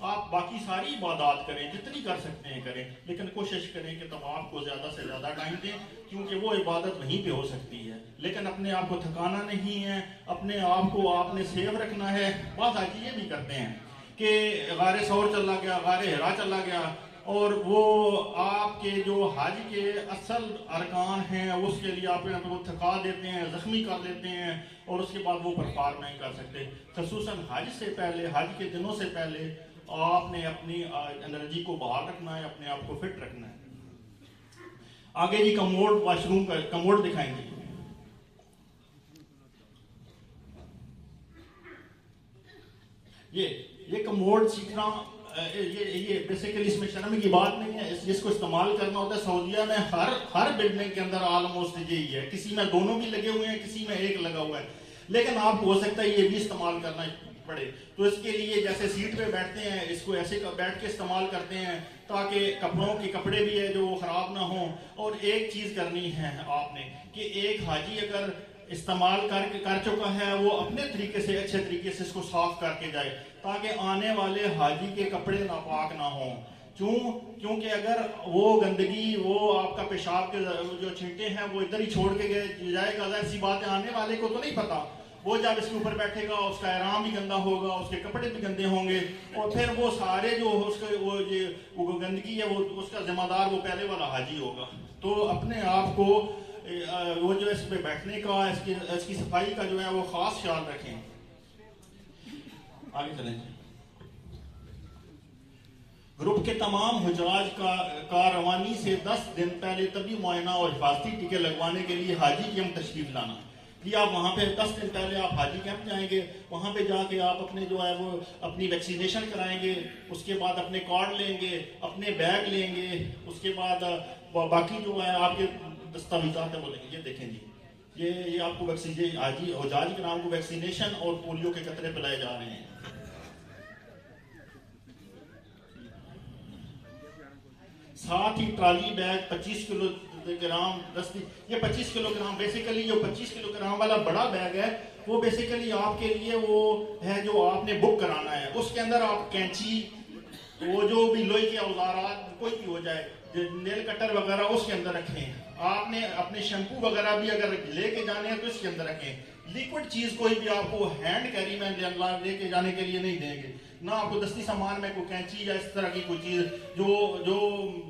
آپ باقی ساری عبادات کریں، جتنی کر سکتے ہیں کریں، لیکن کوشش کریں کہ طواف کو زیادہ سے زیادہ ٹائم دیں، کیونکہ وہ عبادت وہیں پہ ہو سکتی ہے. لیکن اپنے آپ کو تھکانا نہیں ہے، اپنے آپ کو آپ نے سیو رکھنا ہے. بعض حاجی یہ بھی کرتے ہیں کہ غار ثور چلا گیا، غار ہرا چلا گیا، اور وہ آپ کے جو حج کے اصل ارکان ہیں اس کے لیے آپ کو تھکا دیتے ہیں، زخمی کر لیتے ہیں، اور اس کے بعد وہ پرفارم نہیں کر سکتے. خصوصاً حج سے پہلے، حج کے دنوں سے پہلے آپ نے اپنی انرجی کو بحال رکھنا ہے، اپنے آپ کو فٹ رکھنا ہے. آگے جی کموڈ، واش روم کا کموڈ دکھائیں گے. یہ کموڈ سیکھنا، یہ بیسیکلی اس میں شرم کی بات نہیں ہے، اس کو استعمال کرنا ہوتا ہے. سعودیہ میں ہر بلڈنگ کے اندر آلموسٹ یہی ہے، کسی میں دونوں بھی لگے ہوئے ہیں، کسی میں ایک لگا ہوا ہے. لیکن آپ کو ہو سکتا ہے یہ بھی استعمال کرنا پڑے، تو اس کے لیے جیسے سیٹ پہ بیٹھتے ہیں، اس کو ایسے بیٹھ کے استعمال کرتے ہیں تاکہ کپڑوں کے کپڑے بھی ہے جو خراب نہ ہوں. اور ایک چیز کرنی ہے آپ نے کہ ایک حاجی اگر استعمال کر چکا ہے، وہ اپنے طریقے سے، اچھے طریقے سے اس کو صاف کر کے جائے تاکہ آنے والے حاجی کے کپڑے ناپاک نہ ہوں. کیونکہ اگر وہ گندگی، وہ آپ کا پیشاب کے جو چھینٹے ہیں وہ ادھر ہی چھوڑ کے جائے گا، ظاہر سی بات ہے آنے والے کو تو نہیں پتا. وہ جب اس کے اوپر بیٹھے گا اس کا احرام بھی گندا ہوگا، اس کے کپڑے بھی گندے ہوں گے، اور پھر وہ سارے جو اس کے وہ گندگی ہے وہ اس کا ذمہ دار وہ پہلے والا حاجی ہوگا. تو اپنے آپ کو وہ جو اس پہ بیٹھنے کا، اس کی صفائی کا جو ہے وہ خاص خیال رکھیں. آگے چلیں. گروپ کے تمام حجاج کا روانی سے 10 دن پہلے طبی معائنہ اور حفاظتی ٹیکے لگوانے کے لیے حاجی کیمپ تشریف لانا. یہ آپ وہاں پہ 10 دن پہلے آپ حاجی کیمپ جائیں گے، وہاں پہ جا کے آپ اپنے جو ہے وہ اپنی ویکسینیشن کرائیں گے، اس کے بعد اپنے کارڈ لیں گے، اپنے بیگ لیں گے، اس کے بعد باقی جو ہے آپ کے دستاویزات ہیں وہ لیں گے. یہ دیکھیں جی، یہ آپ کو حجاج کے نام کو ویکسینیشن اور پولیو کے قطرے پلائے جا رہے ہیں. ساتھ ہی ٹرالی بیگ 25 کلو گرام، یہ 25 کلو گرام بیسیکلی جو 25 کلو گرام والا بڑا بیگ ہے وہ بیسیکلی آپ کے لیے وہ ہے جو آپ نے بک کرانا ہے. اس کے اندر آپ کینچی، وہ جو بھی لوہے کے اوزارات کوئی بھی ہو جائے، نیل کٹر وغیرہ اس کے اندر رکھیں. آپ نے اپنے شیمپو وغیرہ بھی اگر لے کے جانے ہیں تو اس کے اندر رکھیں. لیکوڈ چیز کوئی بھی آپ کو ہینڈ کیری میں لے کے جانے کے لیے نہیں دیں گے. نہ آپ کو دستی سامان میں کوئی کینچی یا اس طرح کی کوئی چیز جو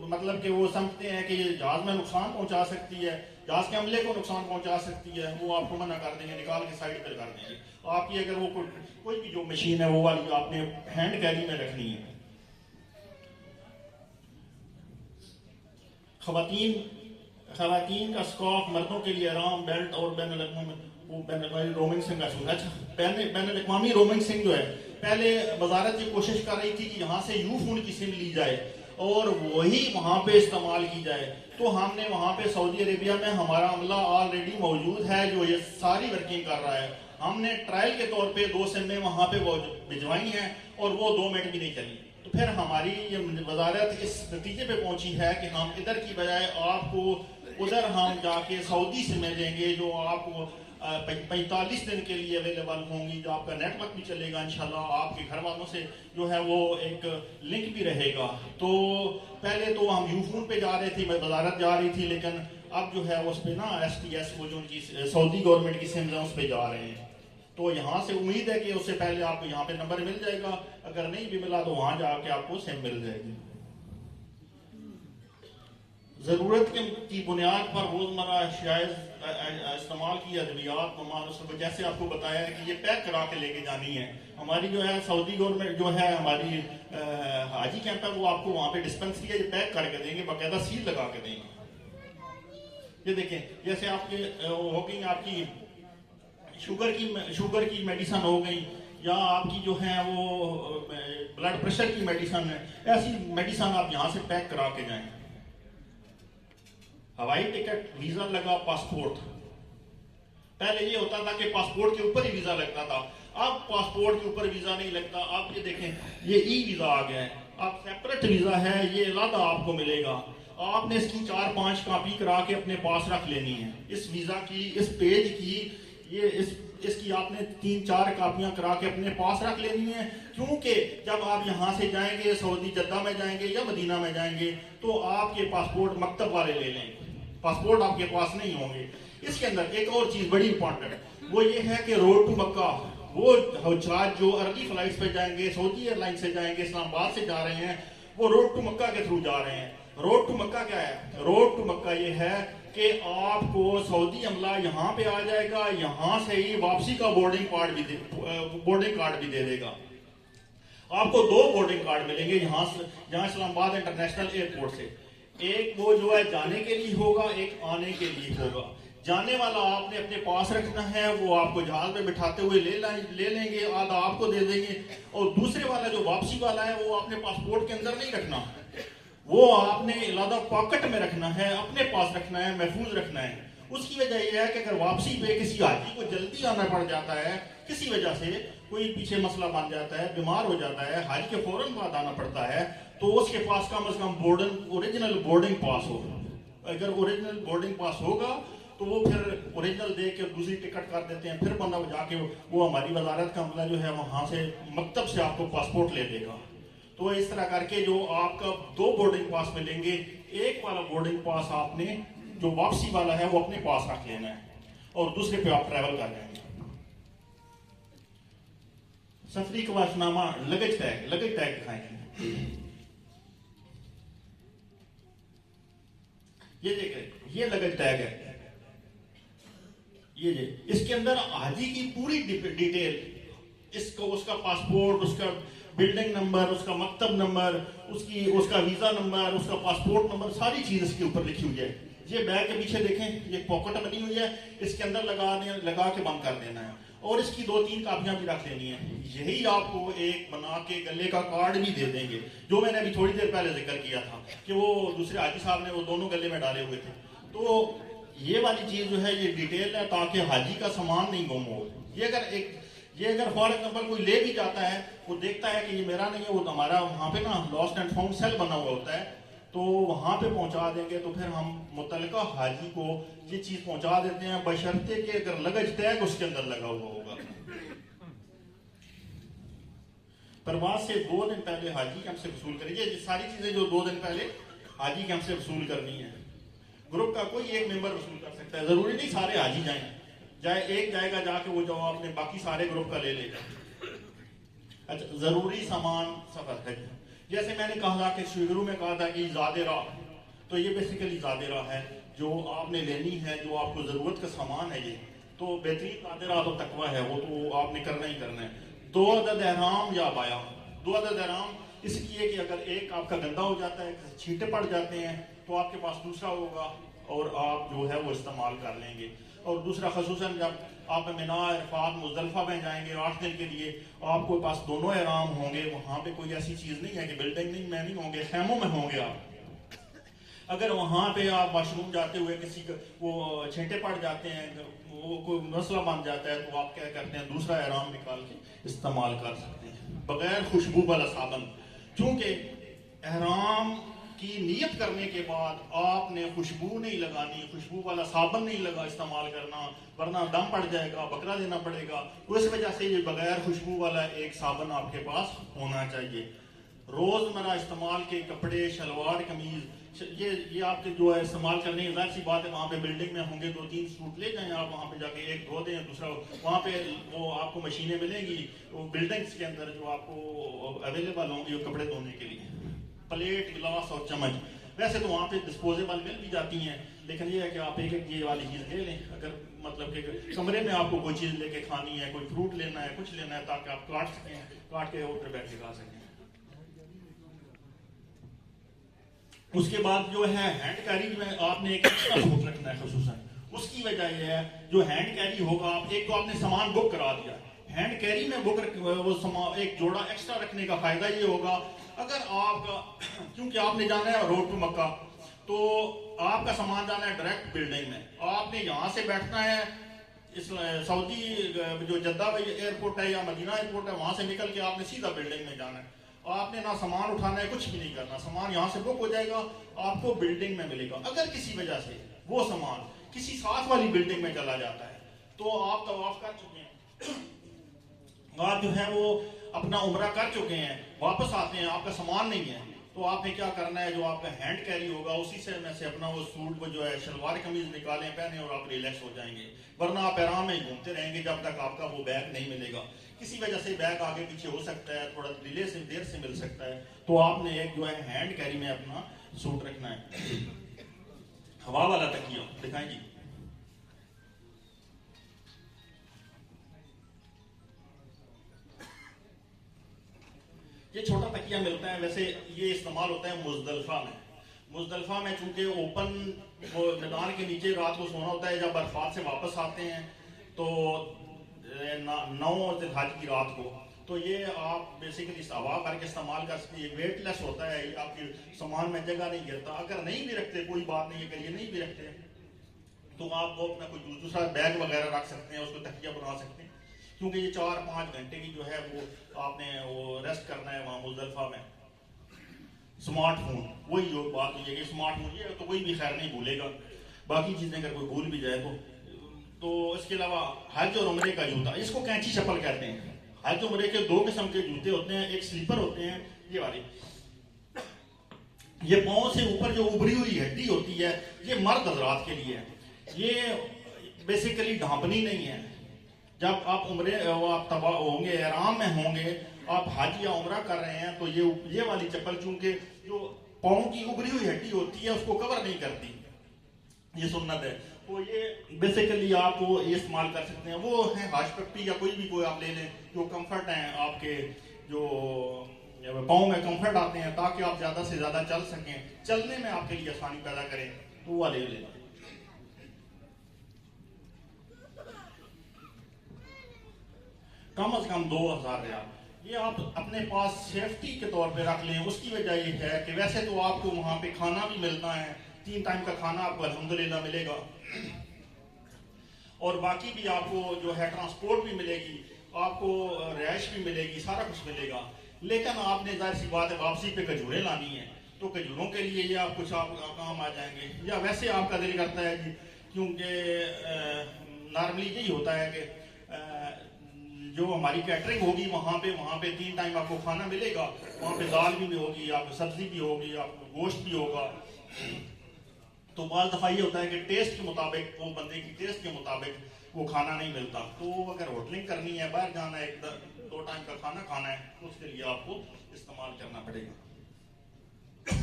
مطلب کہ وہ سمجھتے ہیں کہ یہ جہاز میں نقصان پہنچا سکتی ہے، جہاز کے عملے کو نقصان پہنچا سکتی ہے، وہ آپ کو منع کر دیں گے، نکال کے سائڈ پہ کر دیں گے. آپ کی اگر وہ کوئی بھی جو مشین ہے وہ والی آپ نے ہینڈ کیری میں رکھنی ہے. خواتین کا اسکارف، مردوں کے لیے آرام بیلٹ اور بین الاقوامی رومنگ سنگ کا سوٹ. اچھا، بین الاقوامی رومنگ سنگ جو ہے پہلے وزارت یہ کوشش کر رہی تھی کہ یہاں سے یو فون کی سم لی جائے اور وہی وہاں پہ استعمال کی جائے. تو ہم نے وہاں پہ سعودی عربیہ میں ہمارا عملہ آلریڈی موجود ہے جو یہ ساری ورکنگ کر رہا ہے. ہم نے ٹرائل کے طور پہ 2 سمیں وہاں پہ بھجوائی ہیں اور وہ 2 منٹ بھی نہیں چلی. تو پھر ہماری یہ وزارت اس نتیجے پہ پہنچی ہے کہ ہم ادھر کی بجائے آپ کو ادھر ہم جا کے سعودی سمیں دیں گے جو آپ کو 45 دن کے لیے اویلیبل ہوں گی، جو آپ کا نیٹ ورک بھی چلے گا انشاءاللہ، آپ کے گھر والوں سے جو ہے وہ ایک لنک بھی رہے گا. تو پہلے تو ہم یو فون پہ جا رہے تھے، وزارت جا رہی تھی، لیکن اب جو ہے اس پہ نا STS وہ جو ان کی سعودی گورنمنٹ کی سمز ہیں اس پہ جا رہے ہیں. تو یہاں سے امید ہے کہ اس سے پہلے آپ کو یہاں پہ نمبر مل جائے گا، اگر نہیں بھی ملا تو وہاں جا کے آپ کو سم مل جائے گی. ضرورت کی بنیاد پر روزمرہ استعمال کی ادویات جیسے آپ کو بتایا ہے کہ یہ پیک کرا کے لے کے جانی ہے. ہماری جو ہے سعودی گورنمنٹ جو ہے ہماری حاجی کیمپ ہے وہ آپ کو وہاں پہ ڈسپنسری ہے، یہ پیک کر کے دیں گے، باقاعدہ سیل لگا کے دیں گے. یہ دیکھیں جیسے آپ کے ہو گئی آپ کی شوگر کی میڈیسن ہو گئی، یا آپ کی جو ہے وہ بلڈ پریشر کی میڈیسن ہے، ایسی میڈیسن آپ یہاں سے پیک کرا کے جائیں. ہوائی ٹکٹ، ویزا لگا، پاسپورٹ. پہلے یہ ہوتا تھا کہ پاسپورٹ کے اوپر ہی ویزا لگتا تھا، اب پاسپورٹ کے اوپر ویزا نہیں لگتا. آپ یہ دیکھیں یہ ای ویزا آ گیا ہے، اب سیپریٹ ویزا ہے، یہ علیحدہ آپ کو ملے گا. آپ نے اس کی 4-5 کاپی کرا کے اپنے پاس رکھ لینی ہے. اس ویزا کی، اس پیج کی یہ اس کی آپ نے 3-4 کاپیاں کرا کے اپنے پاس رکھ لینی ہیں، کیونکہ جب آپ یہاں سے جائیں گے سعودی جدہ میں جائیں گے یا مدینہ میں جائیں گے تو آپ کے پاسپورٹ مکتب والے لے لیں گے، پاسپورٹ آپ کے پاس نہیں ہوں گے۔ اس کے اندر ایک اور چیز بڑی امپورٹنٹ وہ یہ ہے کہ روڈ ٹو مکہ، وہ حجاج جو عربی فلائٹس پہ جائیں گے، سعودی ایئر لائن سے جائیں گے، اسلام آباد سے جا رہے ہیں، وہ روڈ ٹو مکہ کے تھرو جا رہے ہیں۔ روڈ ٹو مکہ کیا ہے؟ روڈ ٹو مکہ یہ ہے کہ آپ کو سعودی عملہ یہاں پہ آ جائے گا، یہاں سے ہی واپسی کا بورڈنگ کارڈ بھی دے دے گا۔ آپ کو 2 بورڈنگ کارڈ ملیں گے یہاں اسلام آباد انٹرنیشنل ایئرپورٹ سے، ایک وہ جو ہے جانے کے لیے ہوگا، ایک آنے کے لیے ہوگا۔ جانے والا آپ نے اپنے پاس رکھنا ہے، وہ آپ کو جہاز میں بٹھاتے ہوئے لے لیں گے، آدھا آپ کو دے دیں گے، اور دوسرے والا جو واپسی والا ہے وہ آپ نے پاسپورٹ کے اندر نہیں رکھنا، وہ آپ نے علیحدہ پاکٹ میں رکھنا ہے، اپنے پاس رکھنا ہے، محفوظ رکھنا ہے۔ اس کی وجہ یہ ہے کہ اگر واپسی پہ کسی حاجی کو جلدی آنا پڑ جاتا ہے، کسی وجہ سے کوئی پیچھے مسئلہ بن جاتا ہے، بیمار ہو جاتا ہے، حاجی کے فوراً بعد آنا پڑتا ہے، تو اس کے پاس کم از کم اوریجنل بورڈنگ پاس ہو۔ اگر اوریجنل بورڈنگ پاس ہوگا تو وہ پھر اوریجنل دے کے دوسری ٹکٹ کر دیتے ہیں، پھر بندہ جا کے وہ ہماری وزارت کا عملہ جو ہے وہاں سے مکتب سے آپ کو پاسپورٹ لے دے گا۔ تو اس طرح کر کے جو آپ کا 2 بورڈنگ پاس ملیں گے، ایک والا بورڈنگ پاس آپ نے جو واپسی والا ہے وہ اپنے پاس رکھ لینا ہے اور دوسرے پہ آپ ٹریول کر جائیں گے۔ سفری کواس نامہ، لگیج ٹیگ دکھائیں گے۔ یہ دیکھیں، یہ لگیج ٹیگ ہے، یہ اس کے اندر حاجی کی پوری ڈیٹیل، اس کا پاسپورٹ، اس کا بلڈنگ نمبر، اس کا مکتب نمبر، اس کا ویزا نمبر، اس کا پاسپورٹ نمبر، ساری چیز اس کے اوپر لکھی ہوئی ہے۔ یہ بیگ کے پیچھے دیکھیں، یہ پاکٹ بنی ہوئی ہے، اس کے اندر لگا کے بند کر دینا ہے، اور اس کی 2-3 کاپیاں بھی رکھ لینی ہیں۔ یہی آپ کو ایک بنا کے گلے کا کارڈ بھی دے دیں گے، جو میں نے ابھی تھوڑی دیر پہلے ذکر کیا تھا کہ وہ دوسرے حاجی صاحب نے وہ دونوں گلے میں ڈالے ہوئے تھے۔ تو یہ والی چیز جو ہے یہ ڈیٹیل ہے تاکہ حاجی کا سامان نہیں گم ہو۔ یہ اگر فار ایگزامپل کوئی لے بھی جاتا ہے، وہ دیکھتا ہے کہ یہ میرا نہیں ہے، وہ ہمارا وہاں پہ نا لاسٹ اینڈ فاؤنڈ سیل بنا ہوا ہوتا ہے، تو وہاں پہ پہنچا دیں گے، تو پھر ہم متعلقہ حاجی کو یہ چیز پہنچا دیتے ہیں، بشرطے کہ اگر لگیج ٹیگ اس کے اندر لگا ہوا ہوگا۔ پرواز سے 2 دن پہلے حاجی کیمپ سے وصول کریے، یہ ساری چیزیں جو 2 دن پہلے حاجی کیمپ سے وصول کرنی ہے۔ گروپ کا کوئی ایک ممبر وصول کر سکتا ہے، ضروری نہیں سارے حاجی جائیں، ایک جائے گا جا کے وہ جو آپ نے باقی سارے گروپ کا لے لے گا۔ اچھا، ضروری سامان سفر ہے، جیسے میں نے کہا کہ شروع میں کہا تھا کہ زاد راہ، تو یہ بیسیکلی زاد راہ ہے جو آپ نے لینی ہے، جو آپ کو ضرورت کا سامان ہے۔ یہ تو بہترین زاد راہ تو تقویٰ ہے، وہ تو آپ نے کرنا ہی کرنا ہے۔ 2 عدد احرام یا بایا، 2 عدد احرام اس لیے کہ اگر ایک آپ کا گندا ہو جاتا ہے، چھینٹے پڑ جاتے ہیں، تو آپ کے پاس دوسرا ہوگا اور آپ جو ہے وہ استعمال کر لیں گے۔ اور دوسرا خصوصاً جب آپ مینا، عرفات، مزدلفہ میں جائیں گے 8 دن کے لیے، آپ کے پاس دونوں احرام ہوں گے، وہاں پہ کوئی ایسی چیز نہیں ہے کہ بلڈنگ میں نہیں ہوں گے، خیموں میں ہوں گے آپ۔ اگر وہاں پہ آپ واش روم جاتے ہوئے کسی وہ چھینٹے پڑ جاتے ہیں، وہ کوئی مسئلہ بن جاتا ہے، تو آپ کیا کرتے ہیں، دوسرا احرام نکال کے استعمال کر سکتے ہیں بغیر خوشبو والا صابن، چونکہ احرام کی نیت کرنے کے بعد آپ نے خوشبو نہیں لگانی، خوشبو والا صابن نہیں استعمال کرنا، ورنہ دم پڑ جائے گا، بکرا دینا پڑے گا۔ تو اس وجہ سے یہ بغیر خوشبو والا ایک صابن آپ کے پاس ہونا چاہیے۔ روزمرہ استعمال کے کپڑے، شلوار قمیض، یہ آپ کے جو ہے استعمال کرنے کی ظاہر سی بات ہے، وہاں پہ بلڈنگ میں ہوں گے 2-3 سوٹ لے جائیں آپ، وہاں پہ جا کے ایک دھو دیں، دوسرا وہاں پہ وہ آپ کو مشینیں ملیں گی وہ بلڈنگز کے اندر جو آپ کو اویلیبل ہوں گی وہ کپڑے دھونے کے لیے، پلیٹ، گلاس اور چمچ۔ ویسے تو وہاں پہ ڈسپوزیبل مل بھی جاتی ہیں، لیکن یہ ہے کہ آپ ایک یہ والی چیز لے لیں، اگر مطلب کہ کمرے میں آپ کو کوئی چیز لے کے کھانی ہے، کوئی فروٹ لینا ہے، کچھ لینا ہے، تاکہ آپ کاٹ سکیں، کاٹ کے اوپر بیٹھ کے کھا سکیں۔ اس کے بعد جو ہے ہینڈ کیری میں آپ نے ایک ایکسٹرا سوٹ رکھنا ہے خصوصاً، اس کی وجہ یہ ہے جو ہینڈ کیری ہوگا، آپ ایک تو آپ نے سامان بک کرا دیا، ہینڈ کیری میں ایک جوڑا ایکسٹرا رکھنے کا فائدہ یہ ہوگا، اگر آپ کا کیونکہ آپ نے جانا ہے روڈ ٹو مکہ، تو آپ کا سامان جانا ہے ڈائریکٹ بلڈنگ میں، آپ نے یہاں سے بیٹھنا ہے سعودی جو جدہ ایئرپورٹ ہے یا مدینہ ایئرپورٹ ہے، وہاں سے نکل کے آپ نے سیدھا بلڈنگ میں جانا ہے، آپ نے نہ سامان اٹھانا ہے، کچھ بھی نہیں کرنا، سامان یہاں سے بک ہو جائے گا، آپ کو بلڈنگ میں ملے گا۔ اگر کسی وجہ سے وہ سامان کسی ساتھ والی بلڈنگ میں چلا جاتا ہے، تو آپ طواف کر چکے ہیں، آپ جو ہے وہ اپنا عمرہ کر چکے ہیں، واپس آتے ہیں، آپ کا سامان نہیں ہے، تو آپ نے کیا کرنا ہے، جو آپ کا ہینڈ کیری ہوگا اسی سے میں سے اپنا وہ سوٹ کو جو ہے شلوار قمیض نکالیں پہنے اور آپ ریلیکس ہو جائیں گے، ورنہ آپ احرام میں گھومتے رہیں گے جب تک آپ کا وہ بیگ نہیں ملے گا. کسی وجہ سے بیگ آگے پیچھے ہو سکتا ہے، تھوڑا ڈیلے سے دیر سے مل سکتا ہے، تو آپ نے ایک جو ہے ہینڈ کیری میں اپنا سوٹ رکھنا ہے. ہوا والا تکیہ دکھائیں جی. یہ چھوٹا تکیہ ملتا ہے، ویسے یہ استعمال ہوتا ہے مزدلفہ میں. مزدلفہ میں چونکہ اوپن وہ میدان کے نیچے رات کو سونا ہوتا ہے، جب عرفات سے واپس آتے ہیں تو 9 ذی الحج کی رات کو، تو یہ آپ بیسیکلی ہوا بھر کے استعمال کر سکتے ہیں. یہ ویٹ لیس ہوتا ہے، یہ آپ کے سامان میں جگہ نہیں گرتا. اگر نہیں بھی رکھتے کوئی بات نہیں ہے، اگر یہ نہیں بھی رکھتے تو آپ وہ اپنا کوئی دوسرا بیگ وغیرہ رکھ سکتے ہیں، اس کو تکیہ بنا سکتے ہیں، کیونکہ یہ 4-5 گھنٹے کی جو ہے وہ آپ نے وہ ریسٹ کرنا ہے وہاں مزدلفہ میں. سمارٹ فون وہی جو بات ہوئی ہے کہ سمارٹ فون یہ تو کوئی بھی خیر نہیں بھولے گا، باقی چیزیں اگر کوئی بھول بھی جائے تو اس کے علاوہ حج اور عمرے کا جوتا، اس کو کینچی چپل کہتے ہیں. حج عمرے کے 2 قسم کے جوتے ہوتے ہیں، ایک سلیپر ہوتے ہیں یہ والے، یہ پاؤں سے اوپر جو ابری ہوئی ہڈی ہوتی ہے یہ مرد حضرات کے لیے ہے. یہ بیسیکلی ڈھانپنی نہیں ہے. جب آپ عمرے آپ تباہ ہوں گے، احرام میں ہوں گے، آپ حج یا عمرہ کر رہے ہیں، تو یہ والی چپل چونکہ جو پاؤں کی ابری ہوئی ہڈی ہوتی ہے اس کو کور نہیں کرتی، یہ سنت ہے. تو یہ بیسیکلی آپ وہ یہ استعمال کر سکتے ہیں. وہ ہیں ہاش پٹی یا کوئی آپ لے لیں جو کمفرٹ ہیں، آپ کے جو پاؤں میں کمفرٹ آتے ہیں تاکہ آپ زیادہ سے زیادہ چل سکیں، چلنے میں آپ کے لیے آسانی پیدا کریں، تو وہ لے لیں. کم از کم 2000 ریال یہ آپ اپنے پاس سیفٹی کے طور پہ رکھ لیں. اس کی وجہ یہ ہے کہ ویسے تو آپ کو وہاں پہ کھانا بھی ملتا ہے، 3 ٹائم کا کھانا آپ کو الحمدللہ ملے گا، اور باقی بھی آپ کو جو ہے ٹرانسپورٹ بھی ملے گی، آپ کو رہائش بھی ملے گی، سارا کچھ ملے گا. لیکن آپ نے ظاہر سی بات ہے واپسی پہ کھجوریں لانی ہیں، تو کھجوروں کے لیے یہ آپ کچھ آپ کام آ جائیں گے، یا ویسے آپ کا دل کرتا ہے جی، کیونکہ نارملی یہی ہوتا ہے کہ جو ہماری کیٹرنگ ہوگی وہاں پہ 3 ٹائم آپ کو کھانا ملے گا، وہاں پہ دال بھی ہوگی، آپ کو سبزی بھی ہوگی، آپ کو گوشت بھی ہوگا. تو بعض دفعہ یہ ہوتا ہے کہ ٹیسٹ کے مطابق، وہ بندے کی ٹیسٹ کے مطابق وہ کھانا نہیں ملتا. تو اگر ہوٹلنگ کرنی ہے، باہر جانا ہے، 2 ٹائم کا کھانا کھانا ہے، تو اس کے لیے آپ کو استعمال کرنا پڑے گا.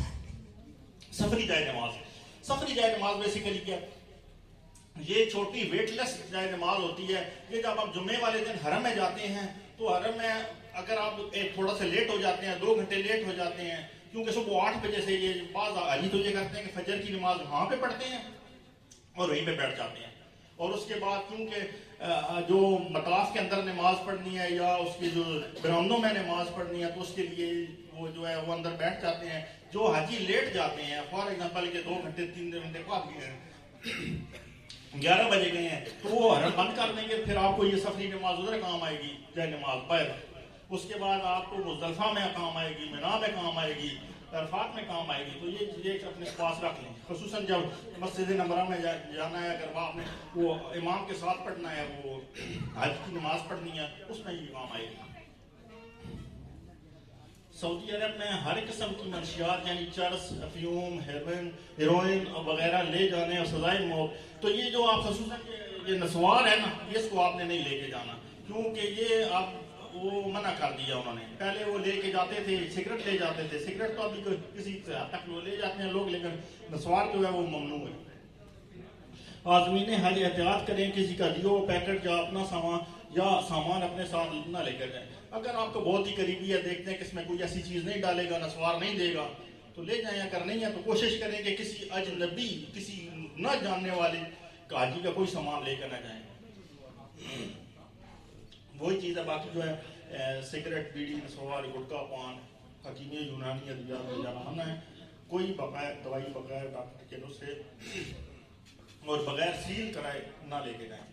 سفری جائے نماز بیسیکلی کیا، یہ چھوٹی ویٹ لیس جائے نماز ہوتی ہے. یہ جب آپ جمعے والے دن حرم میں جاتے ہیں تو حرم میں اگر آپ تھوڑا سا لیٹ ہو جاتے ہیں، 2 گھنٹے لیٹ ہو جاتے ہیں، کیونکہ صبح 8 بجے سے یہ بعض علی تو یہ کرتے ہیں کہ فجر کی نماز وہاں پہ پڑھتے ہیں اور وہیں پہ بیٹھ جاتے ہیں، اور اس کے بعد کیونکہ جو مطاف کے اندر نماز پڑھنی ہے یا اس کی جو برآمدوں میں نماز پڑھنی ہے، تو اس کے لیے وہ جو ہے وہ اندر بیٹھ جاتے ہیں. جو حاجی لیٹ جاتے ہیں، فار ایگزامپل کہ 2 گھنٹے 3 گھنٹے بعد گئے ہیں، 11 بجے گئے ہیں، تو وہ حرم بند کر دیں گے. پھر آپ کو یہ سفری نماز ادھر کام آئے گی، جائے نماز باہر. اس کے بعد آپ کو مزدلفہ میں کام آئے گی، مینا میں کام آئے گی، عرفات میں کام آئے گی. تو یہ چیزیں اپنے پاس رکھ لیں، خصوصاً جب مسجد نبوی میں جانا ہے، اگر آپ نے وہ امام کے ساتھ پڑھنا ہے، وہ حج کی نماز پڑھنی ہے، اس میں یہ کام آئے گی. سعودی عرب میں ہر قسم کی منشیات یعنی چرس، افیون، ہیروئن وغیرہ لے جانے اور سزائے موت. تو یہ جو آپ خصوصاً یہ نسوار ہے نا، اس کو آپ نے نہیں لے کے جانا، کیونکہ یہ آپ وہ منع کر دیا انہوں نے. پہلے وہ لے کے جاتے تھے، سگریٹ لے جاتے تھے، سگریٹ تو ابھی کسی حد تک وہ لے جاتے ہیں لوگ، لیکن نسوار جو ہے وہ ممنوع ہے. عازمین حج احتیاط کریں، کسی کا دیو پیکٹ یا اپنا سامان اپنے ساتھ نہ لے کر جائیں. اگر آپ کو بہت ہی قریبی ہے، دیکھتے ہیں کہ اس میں کوئی ایسی چیز نہیں ڈالے گا، نسوار نہیں دے گا، تو لے جائیں. اگر نہیں ہے تو کوشش کریں کہ کسی اجنبی، کسی نہ جاننے والے حاجی کا کوئی سامان لے کر نہ جائیں. وہی چیز ہے. باقی جو ہے سگریٹ، بیڑی، نسوار، گٹکا، پان، حکیمی یونانی ادویات میں جانا منع ہے. کوئی بغیر دوائی، بغیر ڈاکٹر کے نسخے اور بغیر سیل کرائے نہ لے کے جائیں.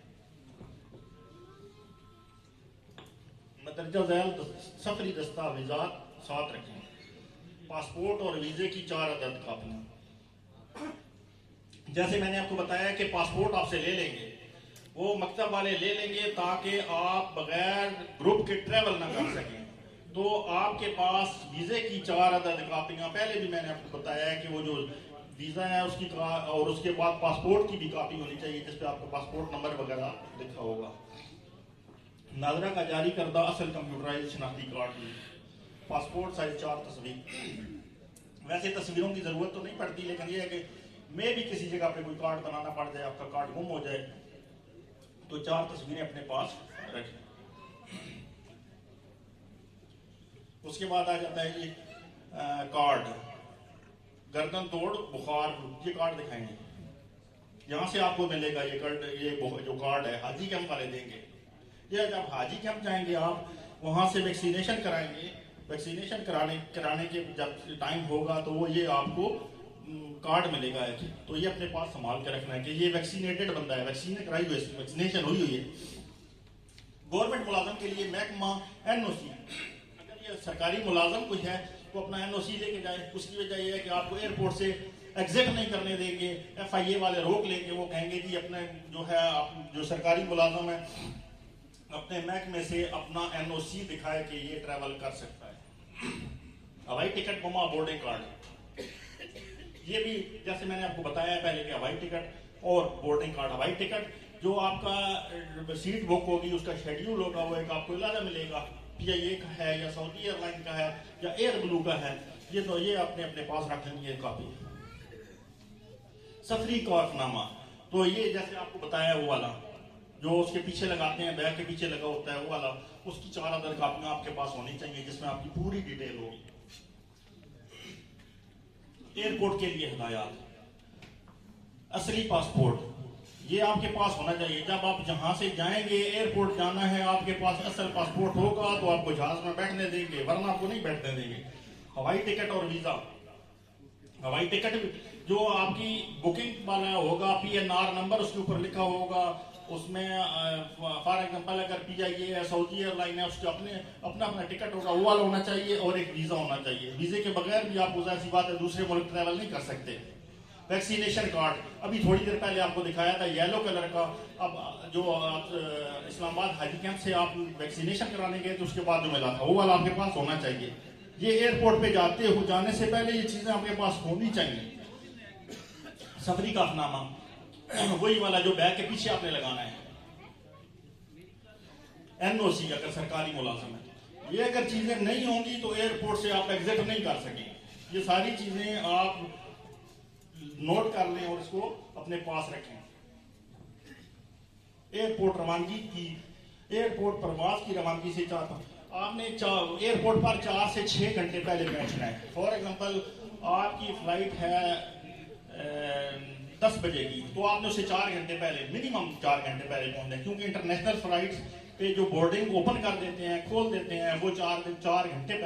مندرجہ ذیل سفری دستاویزات ساتھ رکھیں. پاسپورٹ اور ویزے کی 4 عدد کاپیاں. جیسے میں نے آپ کو بتایا کہ پاسپورٹ آپ سے لے لیں گے، وہ مکتب والے لے لیں گے تاکہ آپ بغیر گروپ کے ٹریول نہ کر سکیں. تو آپ کے پاس ویزے کی 4 عدد کاپیاں، پہلے بھی میں نے آپ کو بتایا ہے کہ وہ جو ویزا ہے اس کی اور اس کے بعد پاسپورٹ کی بھی کاپی ہونی چاہیے جس پہ آپ کا پاسپورٹ نمبر وغیرہ لکھا ہوگا. ناظرہ کا جاری کردہ اصل کمپیوٹرائز شناختی کارڈ، پاسپورٹ سائز 4 تصویر. ویسے تصویروں کی ضرورت تو نہیں پڑتی، لیکن یہ ہے کہ میں بھی کسی جگہ پہ کوئی کارڈ بنانا پڑ جائے، آپ کا کارڈ گم ہو جائے تو 4 تصویریں اپنے پاس رکھیں. اس کے بعد آ جاتا ہے یہ کارڈ، گردن توڑ بخار. یہ کارڈ دکھائیں گے، یہاں سے آپ کو ملے گا یہ کارڈ. یہ جو کارڈ ہے حاجی کیمپ والے دیں گے. یہ جب حاجی کیمپ جائیں گے آپ وہاں سے ویکسینیشن کرائیں گے. ویکسینیشن کرانے کے جب ٹائم ہوگا تو وہ یہ آپ کو کارڈ ملے گا. تو یہ اپنے پاس سنبھال کے رکھنا ہے کہ یہ ویکسینیٹڈ بندہ ہے، ویکسین کرائی ہوئی ہے، ویکسینیشن ہوئی ہے. گورنمنٹ ملازم کے لیے محکمہ NOC، اگر یہ سرکاری ملازم کوئی ہے تو اپنا NOC لے کے جائے. اس کی وجہ یہ ہے کہ آپ کو ایئرپورٹ سے ایگزٹ نہیں کرنے دیں گے. FIA والے روک لیں گے، وہ کہیں گے جی اپنے جو ہے جو سرکاری ملازم ہے اپنے محکمے سے اپنا NOC دکھائے کہ یہ ٹریول کر سکتا ہے. ہوائی ٹکٹ بما بورڈنگ کارڈ، یہ بھی جیسے میں نے آپ کو بتایا ہے پہلے کہ ہوائی ٹکٹ اور بورڈنگ کارڈ. ہوائی ٹکٹ جو آپ کا سیٹ بک ہوگی اس کا شیڈیول ہوگا، وہ ایک آپ کو علیحدہ ملے گا. PIA کا ہے یا سعودی ایئر لائن کا ہے یا ایئر بلو کا ہے، یہ تو یہ اپنے پاس رکھ لیں گے کاپی. سفری کارف نامہ، تو یہ جیسے آپ کو بتایا وہ والا جو اس کے پیچھے لگاتے ہیں، بیگ کے پیچھے لگا ہوتا ہے وہ والا، اس کی 4 عدد کاپیاں آپ کے پاس ہونی چاہیے جس میں آپ کی پوری ڈیٹیل ہوگی. ایئرپورٹ کے لیے ہدایات، اصلی پاسپورٹ یہ آپ کے پاس ہونا چاہیے. جب آپ جہاں سے جائیں گے ایئرپورٹ جانا ہے، آپ کے پاس اصل پاسپورٹ ہوگا تو آپ کو جہاز میں بیٹھنے دیں گے، ورنہ آپ کو نہیں بیٹھنے دیں گے. ہوائی ٹکٹ اور ویزا، ہوائی ٹکٹ جو آپ کی بکنگ والا ہوگا، PNR نمبر اس کے اوپر لکھا ہوگا، اس میں فار ایگزامپل اگر PIA ہے، سعودی ایئر لائن ہے، اس کے اپنا ٹکٹ ہوگا وہ والا ہونا چاہیے. اور ایک ویزا ہونا چاہیے. ویزے کے بغیر بھی آپ کو ظاہر سی بات ہے دوسرے ملک ٹریول نہیں کر سکتے. ویکسینیشن کارڈ ابھی تھوڑی دیر پہلے آپ کو دکھایا تھا یلو کلر کا. اب جو آپ اسلام آباد حاجی کیمپ سے آپ ویکسینیشن کرانے گئے تو اس کے بعد جو ملا تھا وہ والا آپ کے پاس ہونا چاہیے. یہ ایئرپورٹ پہ جانے سے پہلے یہ چیزیں آپ کے پاس ہونی چاہیے. سفری کا نامہ وہی والا جو بیگ کے پیچھے آپ نے لگانا ہے. NOC اگر سرکاری ملازم ہے. یہ اگر چیزیں نہیں ہوں گی تو ایئرپورٹ سے آپ ایگزٹ نہیں کر سکیں. یہ ساری چیزیں آپ نوٹ کر لیں اور اس کو اپنے پاس رکھیں. ایئرپورٹ روانگی کی، ایئرپورٹ پرواز کی روانگی سے چاہتا ہوں آپ نے ایئرپورٹ پر 4 سے 6 گھنٹے پہلے پہنچنا ہے. فار ایگزامپل آپ کی فلائٹ ہے 10 بجے کی تو آپ نے اسے 4 گھنٹے پہلے، منیمم 4 گھنٹے پہلے پہنچنا ہے. کیونکہ انٹرنیشنل فلائٹس پہ جو بورڈنگ اوپن کر دیتے ہیں، کھول دیتے ہیں، وہ 4 گھنٹے